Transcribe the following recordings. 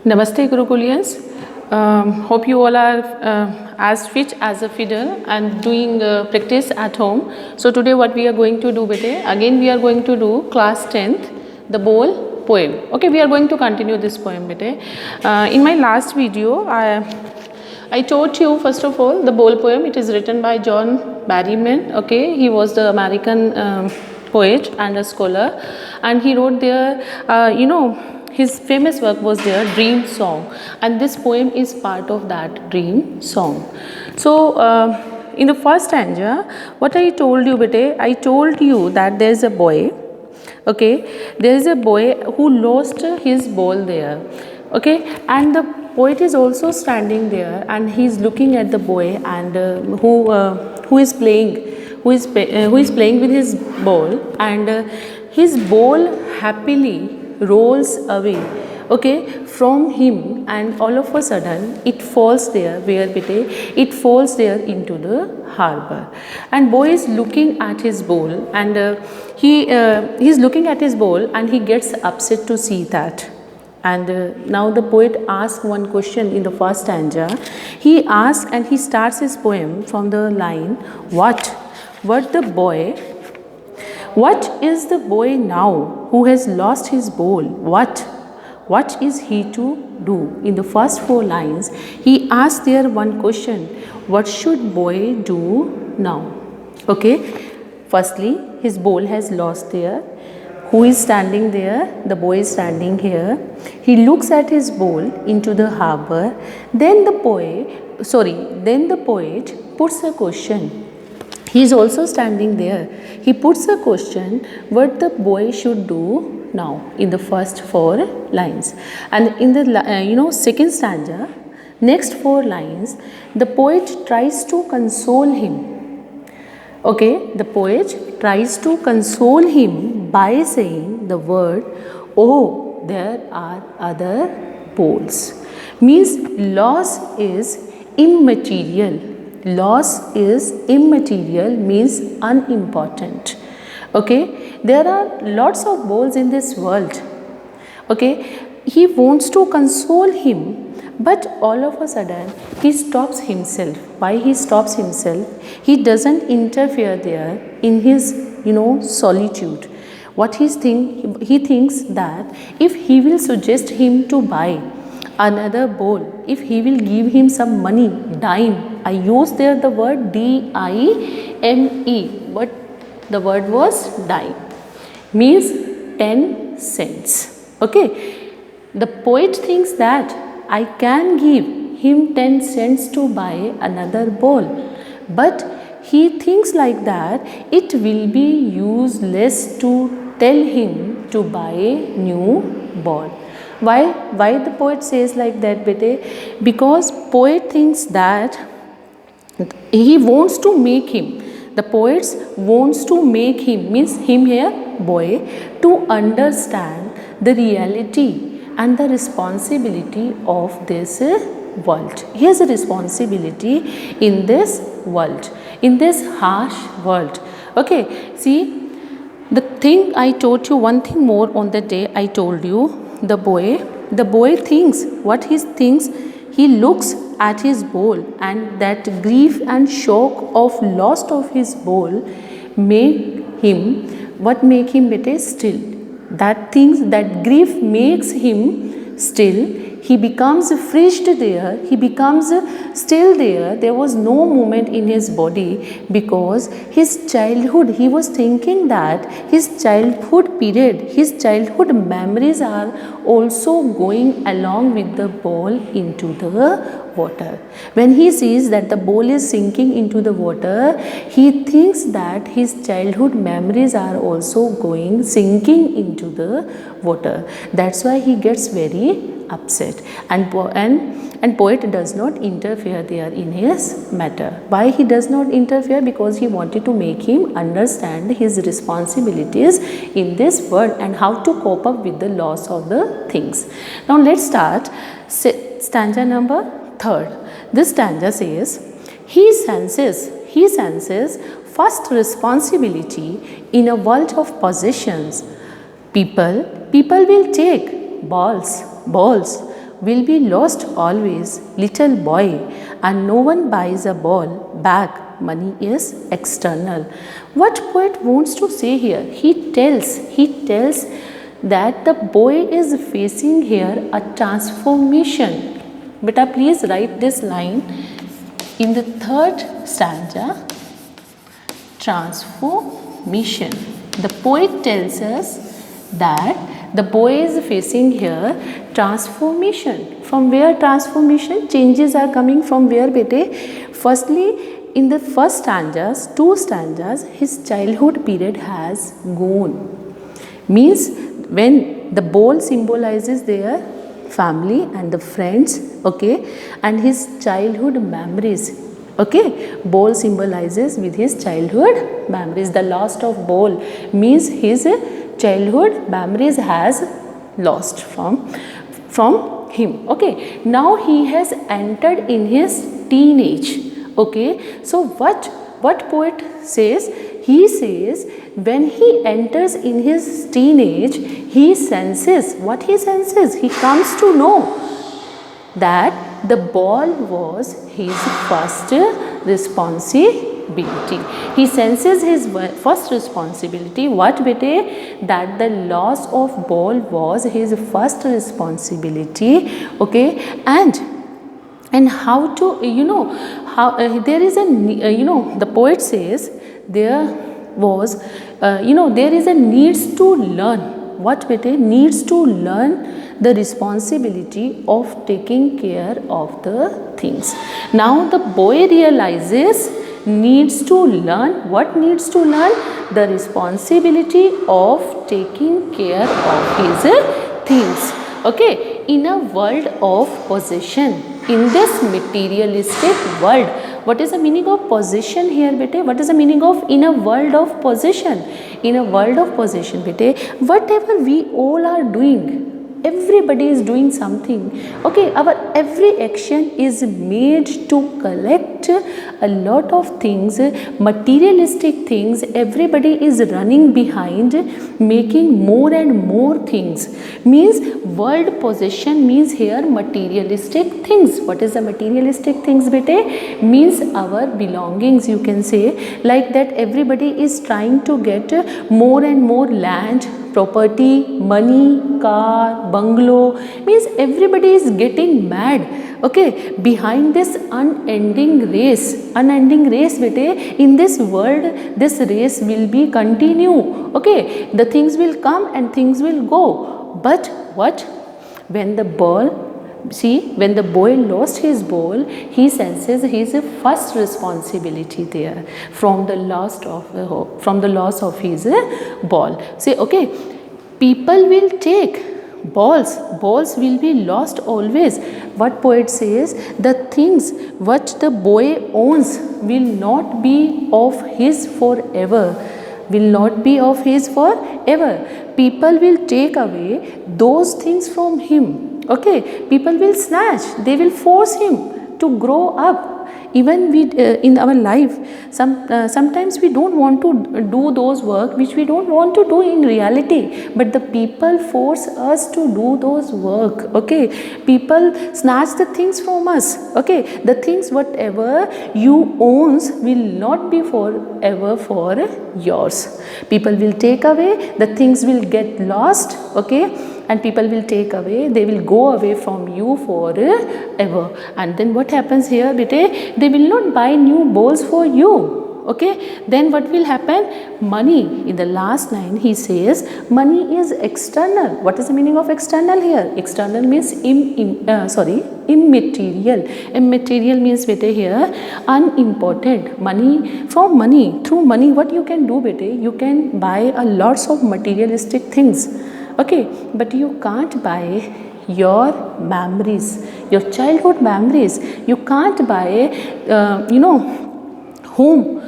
Namaste Gurukulians. Hope you all are as fit as a fiddle and doing practice at home. So today what we are going to do bete, again we are going to do class 10th, the Bowl poem. Okay, we are going to continue this poem bete. In my last video, I taught you first of all the Bowl poem. It is written by John Berryman. Okay, he was the American poet and a scholar, and he wrote there, his famous work was their Dream Song, and this poem is part of that Dream Song. So, in the first stanza, what I told you, bete, I told you that there is a boy, okay, there is a boy who lost his ball there, okay, and the poet is also standing there and he is looking at the boy and who is playing, who is playing with his ball, and his ball happily rolls away, okay, from him, and all of a sudden it falls there, where bete, it falls there into the harbor, and boy is looking at his ball, and he is looking at his ball and he gets upset to see that. And now the poet asks one question in the first stanza. He asks, and he starts his poem from the line, what is the boy now who has lost his ball? What is he to do? In the first 4 lines, he asks there one question. What should boy do now? Okay. Firstly, his ball has lost there. Who is standing there? The boy is standing here. He looks at his ball into the harbor. Then the poet puts a question. He is also standing there. He puts a question what the boy should do now in the first 4 lines. And in the second stanza, next 4 lines, the poet tries to console him. Okay, the poet tries to console him by saying the word, oh, there are other poles. Means loss is immaterial. Loss is immaterial means unimportant. Okay, there are lots of balls in this world. Okay, he wants to console him, but all of a sudden he stops himself. Why he stops himself? He doesn't interfere there in his solitude. What he thinks that if he will suggest him to buy another ball, if he will give him some money, dime, I use there the word D-I-M-E, but the word was dime, means 10 cents. Okay, the poet thinks that I can give him 10 cents to buy another ball, but he thinks like that it will be useless to tell him to buy new ball. Why the poet says like that, bete? Because poet thinks that he wants to make him, the poet wants to make him, means him here, boy, to understand the reality and the responsibility of this world. He has a responsibility in this world, in this harsh world. Okay, see, the thing I told you, one thing more on the day I told you, the boy thinks, what he thinks, he looks at his ball, and that grief and shock of loss of his ball make him, what make him bete? Still. That things, that grief makes him still. He becomes freezed there, he becomes still there. There was no movement in his body because his childhood, he was thinking that his childhood period, his childhood memories are also going along with the ball into the water. When he sees that the ball is sinking into the water, he thinks that his childhood memories are also sinking into the water. That's why he gets very upset, and poet does not interfere there in his matter. Why he does not interfere? Because he wanted to make him understand his responsibilities in this world and how to cope up with the loss of the things. Now let's start stanza number 3rd. This stanza says, he senses first responsibility in a world of possessions. People will take balls, will be lost always, little boy, and no one buys a ball back. Money is external. What poet wants to say here? He tells that the boy is facing here a transformation. Beta, please write this line in the third stanza. Transformation. The poet tells us that the boy is facing here transformation. From where transformation? Changes are coming from where, bete? Firstly, in the first stanzas, 2 stanzas, his childhood period has gone. Means when the ball symbolizes their family and the friends, okay, and his childhood memories. Okay, ball symbolizes with his childhood memories. The lost of ball means his childhood memories has lost from him. Okay, now he has entered in his teenage. Okay, so what poet says? He says when he enters in his teenage, he senses. What he senses? He comes to know that the ball was his first responsibility. He senses his first responsibility. What, bete? That the loss of ball was his first responsibility. Okay, and how to, how there is a, the poet says there was, there is a needs to learn. What, bete? Needs to learn the responsibility of taking care of the things. Now the boy realizes needs to learn. What needs to learn? The responsibility of taking care of his things. Okay, in a world of possession, in this materialistic world, what is the meaning of possession here, bete? What is the meaning of in a world of possession? In a world of possession, bete, whatever we all are doing, everybody is doing something. Okay, our every action is made to collect a lot of things, materialistic things. Everybody is running behind making more and more things. Means world possession means here materialistic things. What is the materialistic things, bete? Means our belongings, you can say. Like that everybody is trying to get more and more land, property, money, car, bungalow. Means everybody is getting mad. Okay, behind this unending race, bete, in this world, this race will be continue. Okay, the things will come and things will go. But what? When the ball, see, when the boy lost his ball, he senses his first responsibility there from the loss of his ball. Say, okay, people will take balls will be lost always. What poet says? The things what the boy owns will not be of his forever. Will not be of his forever. People will take away those things from him. Okay, people will snatch, they will force him to grow up. Even we in our life, sometimes we don't want to do those work which we don't want to do in reality, but the people force us to do those work. Okay, people snatch the things from us. Okay, the things whatever you owns will not be forever for yours. People will take away, the things will get lost. Okay, and people will take away, they will go away from you forever. And then what happens here, bete? They will not buy new balls for you. Okay, then what will happen? Money. In the last line he says money is external. What is the meaning of external here? External means immaterial. Immaterial means, bete, here unimportant. Money, from money, through money, what you can do, bete? You can buy a lots of materialistic things. Okay, but you can't buy your memories, your childhood memories. You can't buy, whom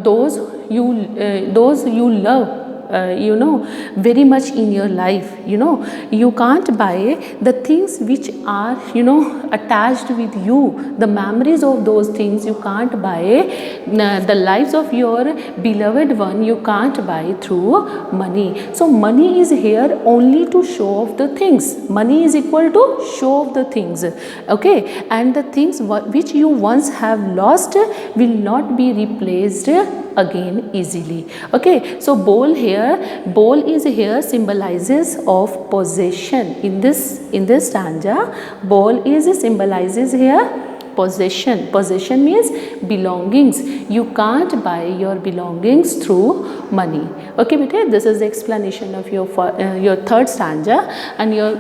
those you love. very much in your life. You can't buy the things which are attached with you, the memories of those things. You can't buy the lives of your beloved one. You can't buy through money. So money is here only to show off the things. Money is equal to show off the things. Okay, and the things which you once have lost will not be replaced again easily. Okay, so bowl is here symbolizes of possession. In this stanza, bowl is symbolizes here possession means belongings. You can't buy your belongings through money. Okay beta, this is the explanation of your third stanza. And your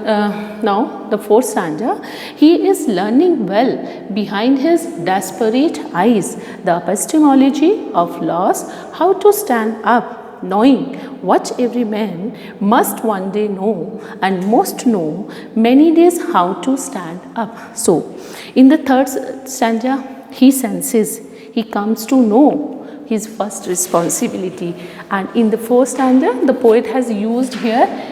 now the fourth stanza. He is learning well behind his desperate eyes the epistemology of loss, how to stand up, knowing what every man must one day know, and most know many days how to stand up. So in the third stanza, he senses, he comes to know his first responsibility. And in the fourth stanza, the poet has used here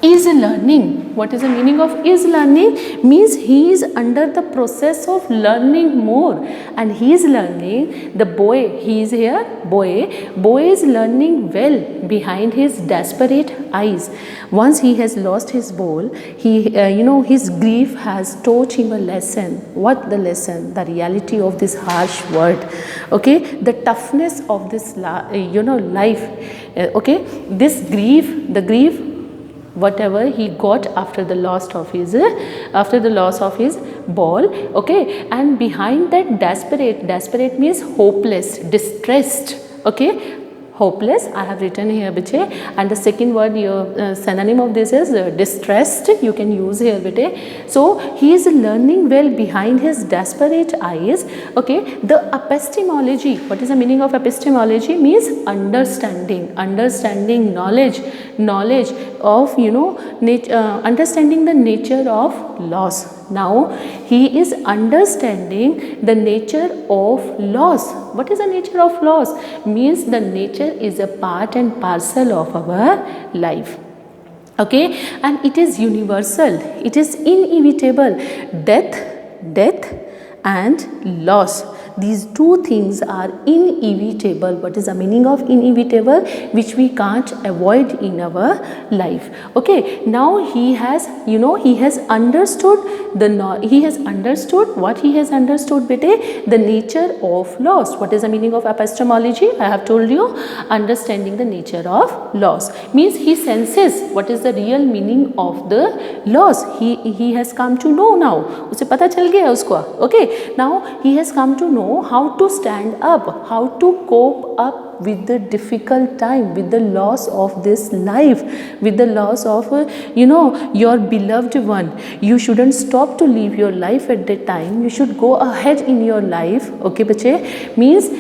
is learning. What is the meaning of is learning? Means he is under the process of learning more, and he is learning. The boy, he is here boy is learning well behind his desperate eyes. Once he has lost his bowl, he his grief has taught him a lesson. What the lesson? The reality of this harsh world. Okay, the toughness of this life. Okay, this grief, the grief whatever he got after the loss of his ball. Okay, and behind that desperate means hopeless, distressed. Okay, hopeless I have written here bete, and the second word, your synonym of this is distressed, you can use here bete. So he is learning well behind his desperate eyes. Okay, the epistemology, what is the meaning of epistemology? Means understanding knowledge of understanding the nature of loss. Now he is understanding the nature of loss. What is the nature of loss? Means the nature is a part and parcel of our life. Okay, and it is universal, it is inevitable. Death and loss, these two things are inevitable. What is the meaning of inevitable? Which we can't avoid in our life. Okay, now he has understood what he has understood bete, the nature of loss. What is the meaning of epistemology? I have told you, understanding the nature of loss. Means he senses what is the real meaning of the loss. He has come to know now, उसे पता चल गया उसको. Okay, now he has come to know how to stand up, how to cope up with the difficult time, with the loss of this life, with the loss of your beloved one. You shouldn't stop to live your life at that time. You should go ahead in your life. Okay bache, means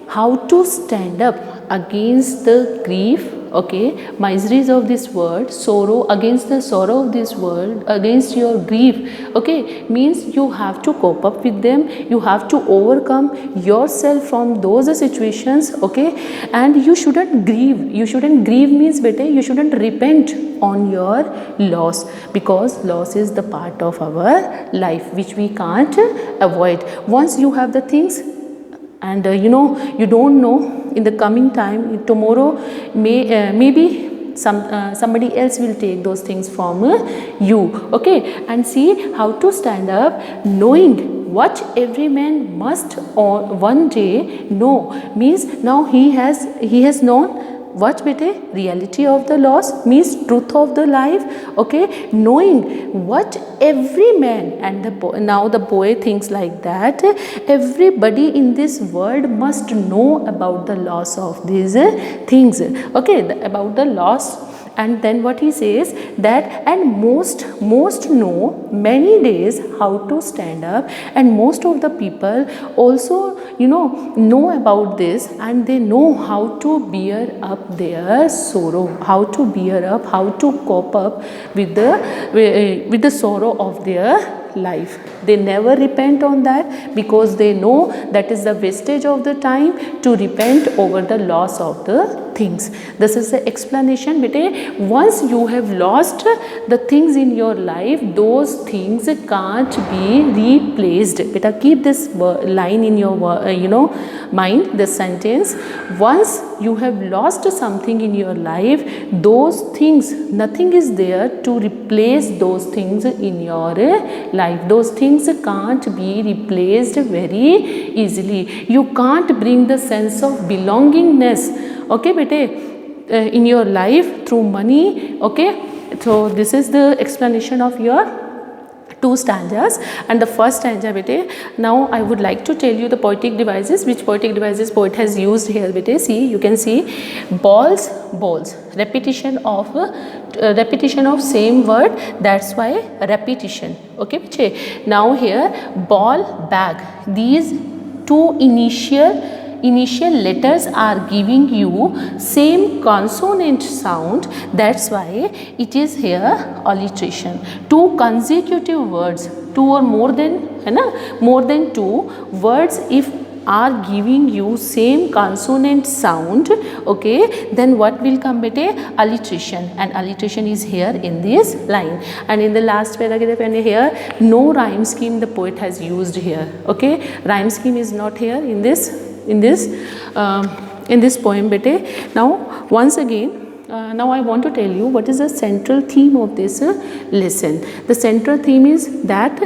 how to stand up against the grief, okay, miseries of this world, sorrow, against the sorrow of this world, against your grief. Okay, means you have to cope up with them, you have to overcome yourself from those situations. Okay, and you shouldn't grieve means bete, you shouldn't repent on your loss, because loss is the part of our life which we can't avoid. Once you have the things, and you don't know in the coming time, tomorrow maybe somebody else will take those things from you. Okay, and see how to stand up, knowing what every man must one day know. Means now he has known what bete, reality of the loss, means truth of the life. Okay, knowing what every man, and now the boy thinks like that, everybody in this world must know about the loss of these things. Okay, about the loss. And then what he says, that and most know many days how to stand up, and most of the people also know about this, and they know how to bear up their sorrow, how to bear up, how to cope up with the sorrow of their life. They never repent on that, because they know that is the wastage of the time to repent over the loss of the things. This is the explanation bete. Once you have lost the things in your life, those things can't be replaced. Beta, keep this line in your mind, this sentence. Once you have lost something in your life, those things, nothing is there to replace those things in your life. Those things can't be replaced very easily. You can't bring the sense of belongingness, okay bete, in your life through money. Okay, so this is the explanation of your 2 stanzas. And the first stanza bete, now I would like to tell you the poetic devices, which poetic devices poet has used here bete. See, you can see balls, balls, repetition of same word, that's why repetition. Okay bete. Now here ball, bag, these 2 initial letters are giving you same consonant sound, that's why it is here alliteration. 2 consecutive words, 2 or more than, more than 2 words if are giving you same consonant sound, okay, then what will come bete? Alliteration. And alliteration is here in this line. And in the last paragraph and here, no rhyme scheme the poet has used here. Okay, rhyme scheme is not here in this poem bete. Now once again, now I want to tell you what is the central theme of this lesson. The central theme is that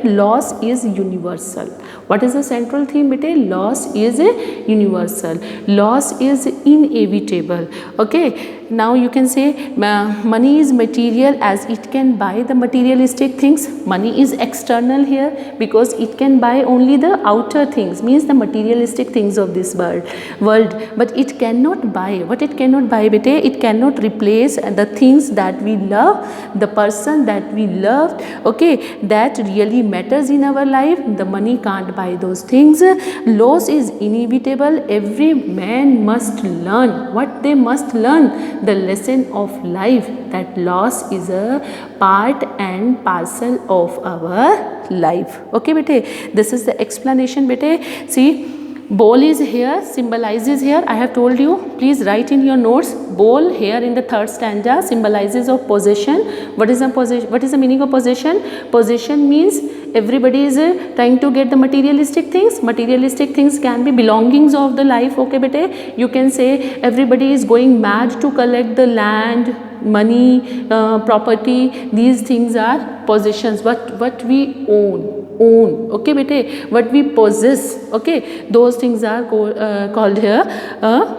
loss is universal. What is the central theme bete? Loss is universal. Loss is inevitable. Okay, now you can say money is material as it can buy the materialistic things. Money is external here because it can buy only the outer things, means the materialistic things of this world, but it cannot buy. What it cannot buy bete? It cannot replace the things that we love, the person that we loved, okay, that really matters in our life. The money can't buy those things. Loss is inevitable. Every man must learn. What they must learn? The lesson of life, that loss is a part and parcel of our life. Okay bete, this is the explanation bete. See, bowl is here, symbolizes here. I have told you, please write in your notes. Bowl here in the 3rd stanza symbolizes of possession. What is the possession? What is the meaning of possession? Possession means everybody is trying to get the materialistic things. Materialistic things can be belongings of the life. Okay bete, you can say everybody is going mad to collect the land, money, property. These things are possessions, what we own. Okay bete, what we possess, okay, those things are called here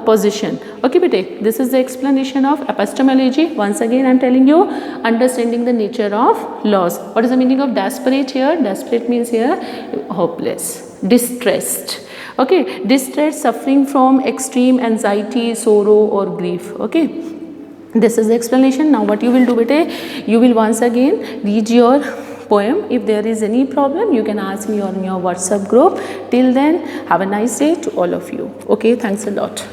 possession. Okay bete, this is the explanation of epistemology. Once again I am telling you, understanding the nature of loss. What is the meaning of desperate here? Desperate means here hopeless, distressed. Okay, distressed, suffering from extreme anxiety, sorrow or grief. Okay, this is the explanation. Now what you will do bete, you will once again read your poem. If there is any problem, you can ask me on your WhatsApp group. Till then, have a nice day to all of you. Okay, thanks a lot.